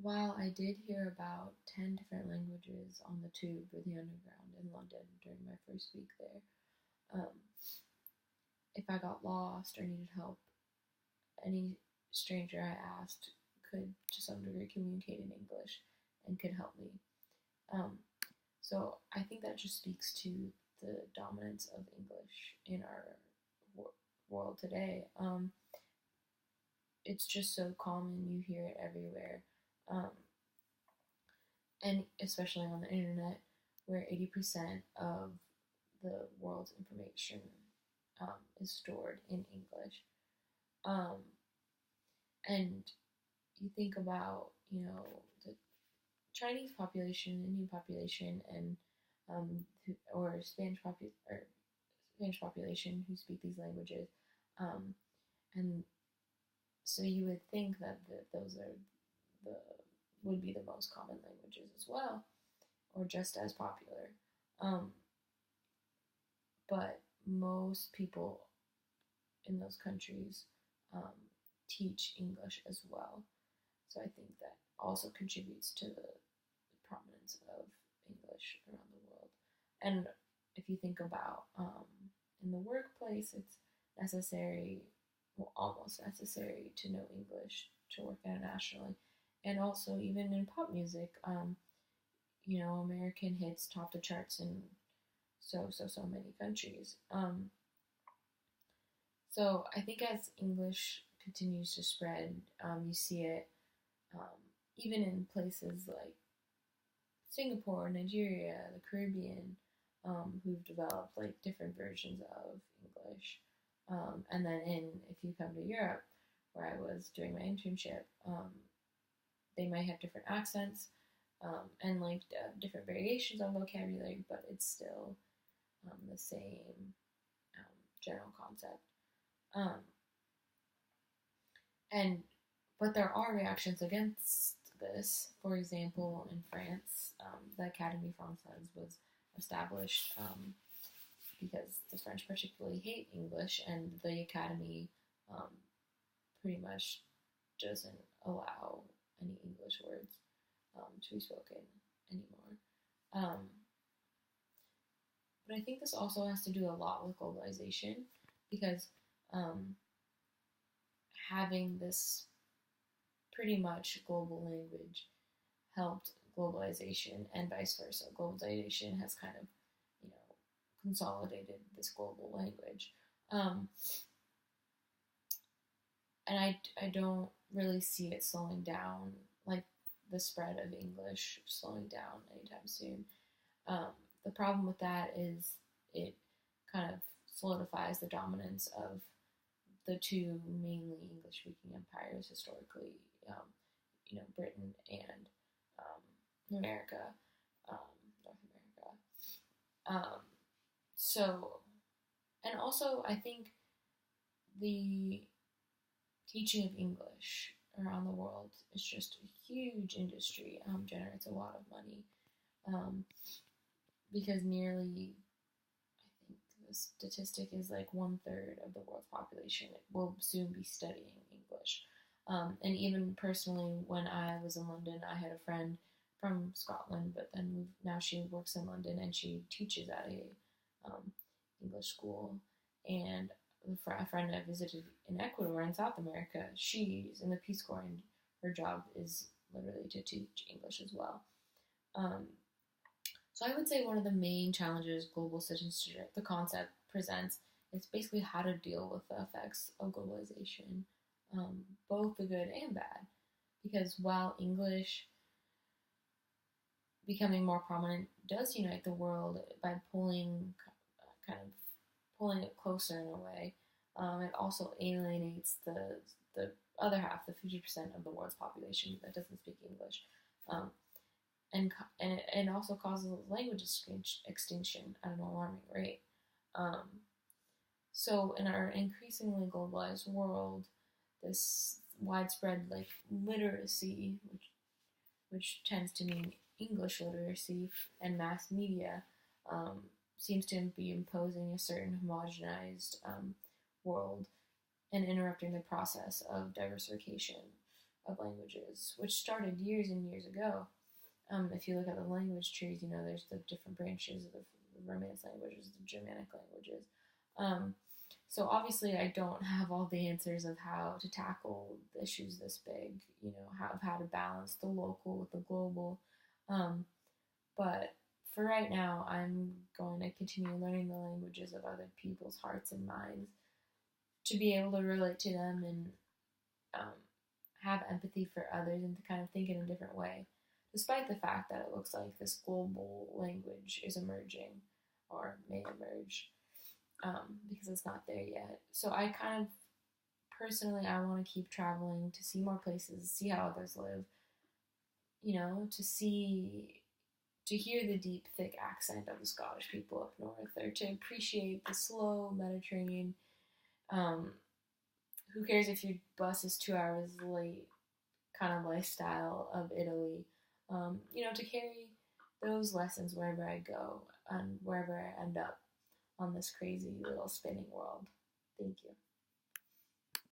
While I did hear about 10 different languages on the tube or the underground in London during my first week there, um, if I got lost or needed help, any stranger I asked could, to some degree, communicate in English and could help me. Um, so I think that just speaks to the dominance of English in our world today. It's just so common, you hear it everywhere. Um, and especially on the internet, where 80% of the world's information is stored in English. Um, and you think about, the Chinese population, Indian population, and or Spanish population who speak these languages, um, and so you would think that those are the would be the most common languages as well, or just as popular. Um, but most people in those countries um, teach English as well. So I think that also contributes to the prominence of English around the world. And if you think about in the workplace, it's necessary, well, almost necessary to know English to work internationally. And also, even in pop music, American hits top the charts in so many countries. So I think as English continues to spread, you see it um, even in places like Singapore, Nigeria, the Caribbean, who've developed like different versions of English. And then if you come to Europe, where I was doing my internship, they might have different accents and like different variations on vocabulary, but it's still the same general concept. Um, and but there are reactions against this. For example, in France, the Académie Française was established because the French particularly hate English, and the Academy um, pretty much doesn't allow any English words to be spoken anymore. Um, but I think this also has to do a lot with globalization because um, having this pretty much global language helped globalization and vice versa. Globalization has kind of, consolidated this global language. And I don't really see it slowing down, like the spread of English slowing down anytime soon. The problem with that is it kind of solidifies the dominance of the two mainly English-speaking empires historically, Britain and America, North America. So, and also I think the teaching of English around the world is just a huge industry, generates a lot of money, because nearly, I think the statistic is like 1/3 of the world's population will soon be studying English. And even personally, when I was in London, I had a friend from Scotland, but then now she works in London and she teaches at a English school. And a friend I visited in Ecuador in South America, she's in the Peace Corps, and her job is literally to teach English as well. Um, so I would say one of the main challenges global citizenship, the concept, presents is basically how to deal with the effects of globalization, both the good and bad. Because while English becoming more prominent does unite the world by kind of pulling it closer in a way, it also alienates the other half, the 50% of the world's population that doesn't speak English. And it also causes language extinction at an alarming rate. So in our increasingly globalized world, this widespread like literacy, which tends to mean English literacy and mass media, seems to be imposing a certain homogenized world and interrupting the process of diversification of languages, which started years and years ago. If you look at the language trees, there's the different branches of the Romance languages, the Germanic languages. Um, so obviously, I don't have all the answers of how to tackle issues this big, how to balance the local with the global. Um, but for right now, I'm going to continue learning the languages of other people's hearts and minds to be able to relate to them and um, have empathy for others and to kind of think in a different way, despite the fact that it looks like this global language is emerging or may emerge, because it's not there yet. So I kind of personally, I want to keep traveling to see more places, see how others live, to hear the deep, thick accent of the Scottish people up north, or to appreciate the slow Mediterranean. Who cares if your bus is 2 hours late? Kind of lifestyle of Italy. To carry those lessons wherever I go and wherever I end up on this crazy little spinning world. Thank you.